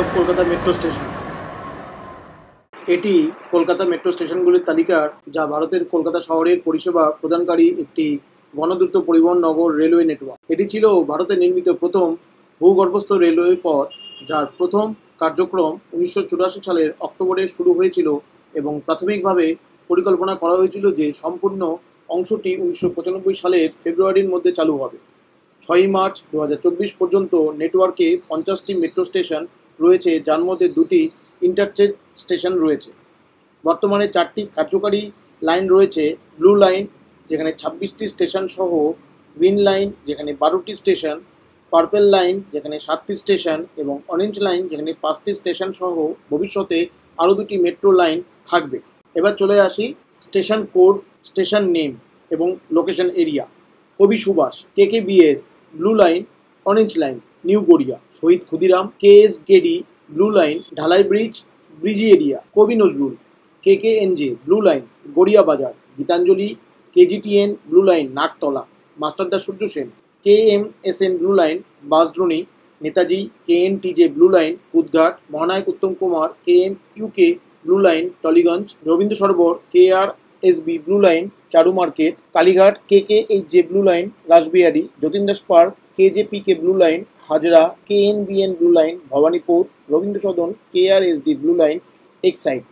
Of Kolkata metro station. এটি Kolkata metro স্টেশনগুলির তালিকার, যা ভারতের কলকাতা শহরের পরিষেবা প্রদানকারী একটি ঘনদ্রুত পরিবহন নগর রেলওয়ে নেটওয়ার্ক। এটি ছিল ভারতে নির্মিত প্রথম ভূগর্ভস্থ রেলওয়ে পথ, যার প্রথম কার্যক্রম 1984 সালের অক্টোবরে শুরু হয়েছিল এবং প্রাথমিকভাবে পরিকল্পনা করা হয়েছিল যে সম্পূর্ণ অংশটি 1995 সালের ফেব্রুয়ারির মধ্যে চালু হবে। 6 মার্চ 2024 পর্যন্ত নেটওয়ার্কে 50টি মেট্রো স্টেশন রয়েছে, যার মধ্যে 2টি ইন্টারচেঞ্জ স্টেশন রয়েছে। বর্তমানে 4টি কার্যকারী লাইন রয়েছে: ব্লু লাইন, যেখানে 26টি স্টেশন সহ; গ্রিন লাইন, যেখানে 12টি স্টেশন; পার্পেল লাইন, যেখানে 7টি স্টেশন; এবং অরেঞ্জ লাইন, যেখানে 5টি স্টেশন সহ ভবিষ্যতে আরও 2টি মেট্রো লাইন থাকবে। এবার চলে আসি স্টেশন কোড, স্টেশন নেম এবং location area. Kavi Subhash, KKBS blue line, orange line, new Garia; Shahid Khudiram, KSKD blue line, Dhalai bridge, ব্রিজি area; Kavi Nazrul, KKNJ blue line, Garia Bazar; Gitanjali, KGTN blue line, Naktala; Masterda Surya Sen, KMSN blue line, Bansdroni; Netaji, KNTJ blue line, Kudghat; Mahanayak Uttam Kumar, KMUK blue line, Tollygunge; Rabindra Sarobar, KRSB blue line, Charu market; Kalighat, KKHJ blue line, Rashbehari; Jatin Das park, KJPK blue line, Hazra; KNBN blue line, Bhowanipore; Rabindra Sadan, KRSD blue line, Exide;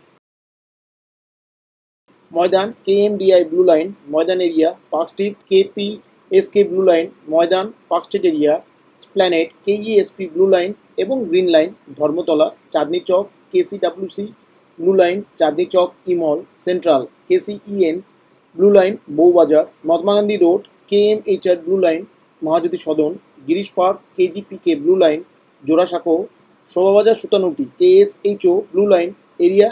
Maidan, KMDI blue line, Maidan area; park street, KPSK blue line, Maidan, park street area; esplanade, KESP blue line এবং green line, Dharmatala; Chandni Chowk, KCWC blue line, Chandni Chowk, ইমল; central, KCEN blue line, Bowbazar; Mahatma Gandhi road, KMHR blue line, Mahajyoti Sadan; Girish park, KGPK Shobhabazar লাইন, জোড়াসাঁকো; Shobhabazar Sutanuti, KSHO blue line, area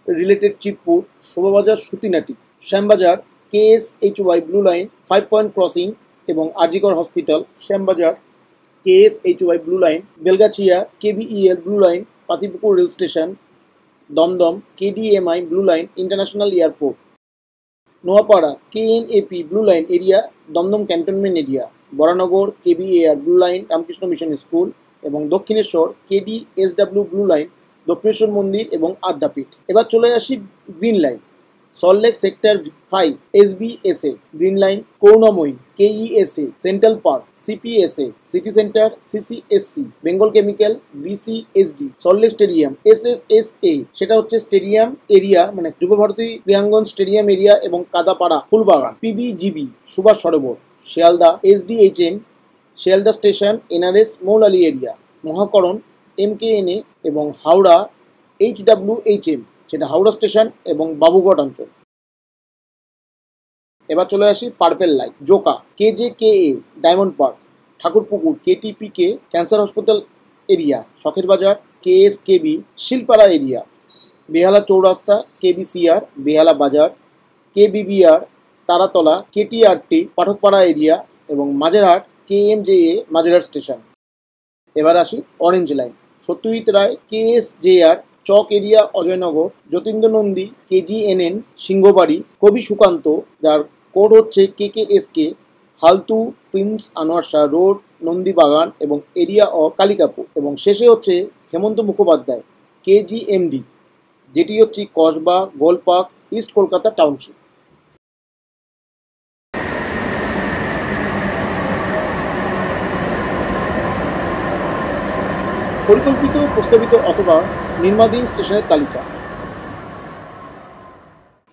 related Chitpur; Shobhabazar Sutanuti; Shyambazar, KSHY blue line, 5 point crossing এবং RG Kar hospital; Shyambazar, KSHY blue line; Belgachia, KBEL blue line, Patipukur rail station; Dum Dum, KDMI blue line, international airport; Noapara, KNAP blue line area, Dum Dum cantonment area; Baranagar, KBAR blue line, Ramakrishna mission school; এবং Dakshineswar, KDSW blue line, Dakshineswar মন্দির এবং আদ্যাপীঠ। এবার চলে আসি green line. Salt Lake sector 5, SBSA green line; করুণাময়ী, KESA; central park, CPSA; city centre, CCSC; Bengal chemical, BCSD; Salt Lake stadium, SSSA, সেটা হচ্ছে stadium area, মানে যুবভারতী ক্রীড়াঙ্গন stadium area এবং Kadapara, Phoolbagan; PBGB, Subhas Sarobar; Sealdah, SDHM, Sealdah station, NRS, Moulali area; Mahakaran, MKNA; এবং হাওড়া, HWHM, সেটা হাওড়া স্টেশন এবং বাবুঘাট অঞ্চল। এবার চলে আসি purple line. Joka, KJKA, diamond park; Thakurpukur, KTPK, cancer hospital area; শখের বাজার, KSKB, শিলপাড়া এরিয়া; বেহালা চৌরাস্তা, KBCR, Behala Bazar; KBBR, Taratala; KTRT, Pathakpara area; এবং মাঝেরহাট, KMJA, মাঝেরহাট স্টেশন। এবার আসি orange line. Satyajit Ray, KSJR, Chak area, Ajaynagar; Jatindra Nandi, KGNN, Singhabari; Kavi Sukanta, যার কোড হচ্ছে KKSK, Haltu, prince Anwar Shah road, Nandibagan এবং এরিয়া অফ কালিকাপুর; এবং শেষে হচ্ছে হেমন্ত মুখোপাধ্যায়, KGMD, যেটি হচ্ছে কসবা, গোলপার্ক, ইস্ট কলকাতা টাউনশিপ। পরিকল্পিত, প্রস্তাবিত অথবা নির্মাণাধীন স্টেশনের তালিকা।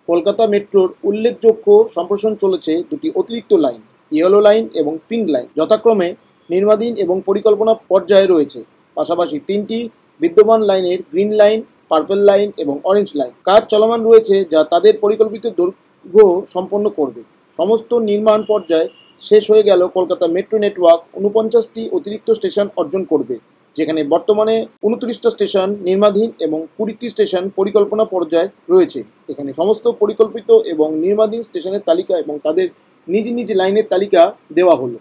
কলকাতা মেট্রোর উল্লেখযোগ্য সম্প্রসারণ চলেছে 2টি অতিরিক্ত লাইন, ইয়েলো লাইন এবং পিঙ্ক লাইন, যথাক্রমে নির্মাণাধীন এবং পরিকল্পনা পর্যায়ে রয়েছে। পাশাপাশি 3টি বিদ্যমান লাইনের গ্রিন লাইন, পার্পল লাইন এবং অরেঞ্জ লাইন কাজ চলমান রয়েছে, যা তাদের পরিকল্পিত দৈর্ঘ্য সম্পন্ন করবে। সমস্ত নির্মাণ পর্যায়ে শেষ হয়ে গেল কলকাতা মেট্রো নেটওয়ার্ক 49টি অতিরিক্ত স্টেশন অর্জন করবে, যেখানে বর্তমানে 29টা স্টেশন নির্মাণাধীন এবং 20টি স্টেশন পরিকল্পনা পর্যায়ে রয়েছে। এখানে সমস্ত পরিকল্পিত এবং নির্মাণাধীন স্টেশনের তালিকা এবং তাদের নিজ নিজ লাইনের তালিকা দেওয়া হলো।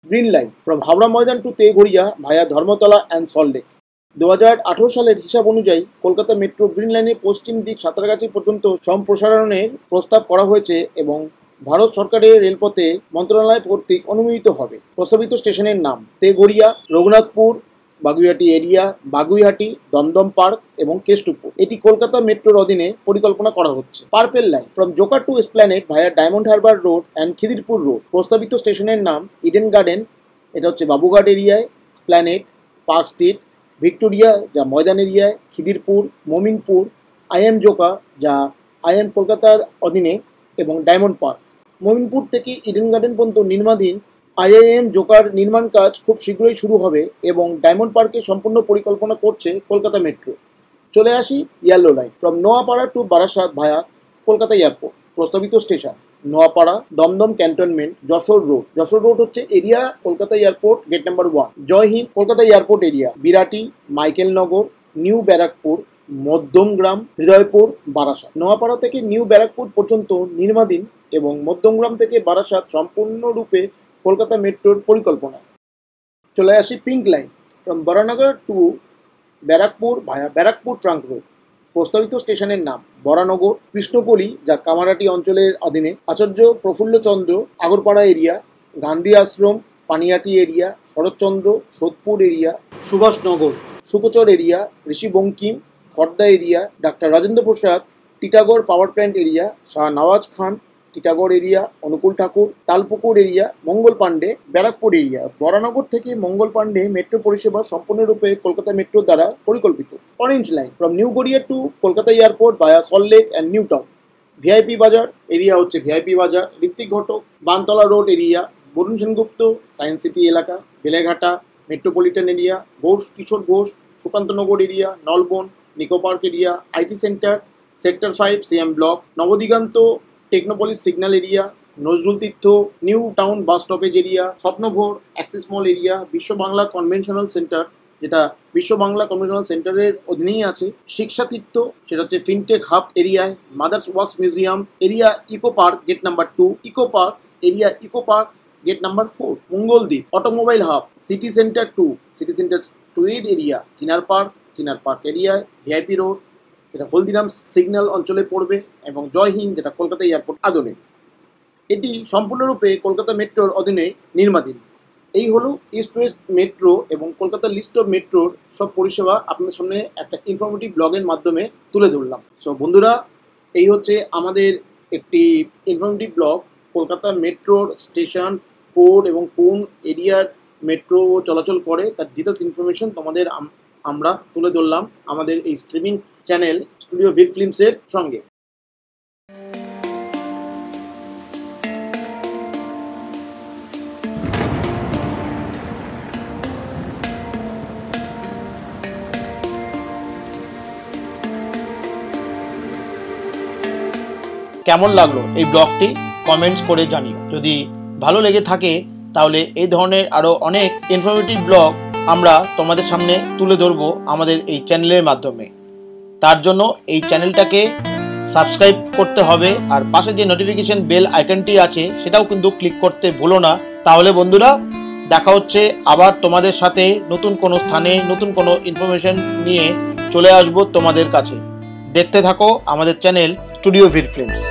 Green line, from Howrah Maidan to তেঘড়িয়া ভায়া ধর্মতলা অ্যান্ড সল্টলেক। 2018 সালের হিসাব অনুযায়ী কলকাতা মেট্রো গ্রিন লাইনের পশ্চিম দিক সাঁতরাগাছি পর্যন্ত সম্প্রসারণের প্রস্তাব করা হয়েছে এবং ভারত সরকারের রেলপথে মন্ত্রণালয় কর্তৃক অনুমোদিত হবে। প্রস্তাবিত স্টেশনের নাম: তেঘড়িয়া, রঘুনাথপুর, বাগুইহাটি এরিয়া, বাগুইহাটি, দমদম পার্ক এবং কেষ্টপুর। এটি কলকাতা মেট্রোর অধীনে পরিকল্পনা করা হচ্ছে। Purple line from Joka to Esplanade via Diamond Harbour Road and Khidirpur Road. প্রস্তাবিত স্টেশনের নাম ইডেন গার্ডেন, এটা হচ্ছে বাবুঘাট এরিয়ায়, স্প্ল্যানেড, পার্ক স্ট্রিট, ভিক্টোরিয়া যা ময়দান এরিয়ায়, খিদিরপুর, মমিনপুর, আইএম জোকা যা আইএম কলকাতার অধীনে এবং ডায়মন্ড পার্ক। মমিনপুর থেকে ইডেন গার্ডেন পর্যন্ত নির্মাণাধীন আইআইএম জোকার নির্মাণ কাজ খুব শীঘ্রই শুরু হবে এবং ডায়মন্ড পার্কে সম্পূর্ণ পরিকল্পনা করছে কলকাতা মেট্রো। চলে আসি yellow line from Noapara to Barasat via Kolkata airport. প্রস্তাবিত station Noapara, Dum Dum cantonment, Jessore road. Jessore road হচ্ছে area Kolkata airport gate number 1। Jai Hind Kolkata airport area, Birati, Michaelnagar, new Barrackpore, Madhyamgram, Hridaypur, Barasat. Noapara থেকে নিউ ব্যারাকপুর পর্যন্ত নির্মাণাধীন এবং মধ্যমগ্রাম থেকে বারাসাত সম্পূর্ণরূপে কলকাতা মেট্রোর পরিকল্পনা। চলে আসি pink line from Baranagar to Barrackpore via Barrackpore trunk road. প্রস্তাবিত স্টেশনের নাম বরানগর, কৃষ্ণপল্লী যা কামারহাটি অঞ্চলের অধীনে, Acharya Prafullachandra Agarpara area, Gandhi Ashram Panihati area, Sharatchandra Sodepur area, Subhasnagar Sukchar area, Rishi Bankim Khardah area, doctor Rajendra Prasad Titagarh power plant area, Shah Nawaz Khan Titagarh area, Anukul Thakur Talpukur area, Mangal Pandey Barrackpore area. Baranagar থেকে মঙ্গল পাণ্ডে মেট্রো পরিষেবা সম্পূর্ণরূপে কলকাতা মেট্রো দ্বারা পরিকল্পিত। Orange line from new Garia to Kolkata airport via Salt Lake and new town. VIP Bazar area হচ্ছে VIP Bazar, Ritwik Ghatak Bantala road area, Barun Sengupta science city এলাকা, Beleghata metropolitan area, Ghosh Kishore Ghosh Sukantanagar area, Nalban Nicco park area, IT centre sector 5 CM block, Nabadiganta technopolis signal area, Nazrul Tirtha new town bus stoppage area, Swapnobhor Axis mall area, Biswa Bangla conventional centre যেটা বিশ্ব Bangla conventional সেন্টারের অধীনেই আছে, শিক্ষা তীর্থ সেটা হচ্ছে ফিনটেক হাব এরিয়ায়, Mother's Wax Museum area, Eco Park gate number 2, Eco Park area, Eco Park gate number 4, Mangaldeep automobile hub, City Centre 2, City Centre 2 এর এরিয়া, চিনার পার্ক এরিয়ায়, ভিআইপি রোড যেটা হলদিরাম সিগন্যাল অঞ্চলে পড়বে এবং জয় হিন্দ যেটা কলকাতা এয়ারপোর্ট আদলে। এটি সম্পূর্ণরূপে কলকাতা মেট্রোর অধীনে নির্মাণাধীন। এই হলো ইস্ট ওয়েস্ট মেট্রো এবং কলকাতার লিস্ট অফ মেট্রোর সব পরিষেবা আপনাদের সামনে একটা ইনফরমেটিভ ব্লগের মাধ্যমে তুলে ধরলাম। সো বন্ধুরা, এই হচ্ছে আমাদের একটি ইনফরমেটিভ ব্লগ কলকাতা মেট্রোর স্টেশন কোড এবং কোন এরিয়ার মেট্রো চলাচল করে তার ডিটেলস ইনফরমেশন তোমাদের আমরা তুলে ধরলাম আমাদের এই স্ট্রিমিং চ্যানেল স্টুডিও ভিড ফিল্মসের সঙ্গে। কেমন লাগলো এই ব্লগটি কমেন্টস করে জানিও। যদি ভালো লেগে থাকে তাহলে এই ধরনের আরও অনেক ইনফরমেটিভ ব্লগ আমরা তোমাদের সামনে তুলে ধরবো আমাদের এই চ্যানেলের মাধ্যমে। তার জন্য এই চ্যানেলটাকে সাবস্ক্রাইব করতে হবে আর পাশে যে নোটিফিকেশন বেল আইকনটি আছে সেটাও কিন্তু ক্লিক করতে ভুলো না। তাহলে বন্ধুরা দেখা হচ্ছে আবার তোমাদের সাথে নতুন কোনো স্থানে নতুন কোনো ইনফরমেশন নিয়ে চলে আসবো তোমাদের কাছে। দেখতে থাকো আমাদের চ্যানেল স্টুডিও ভিড ফিল্মস।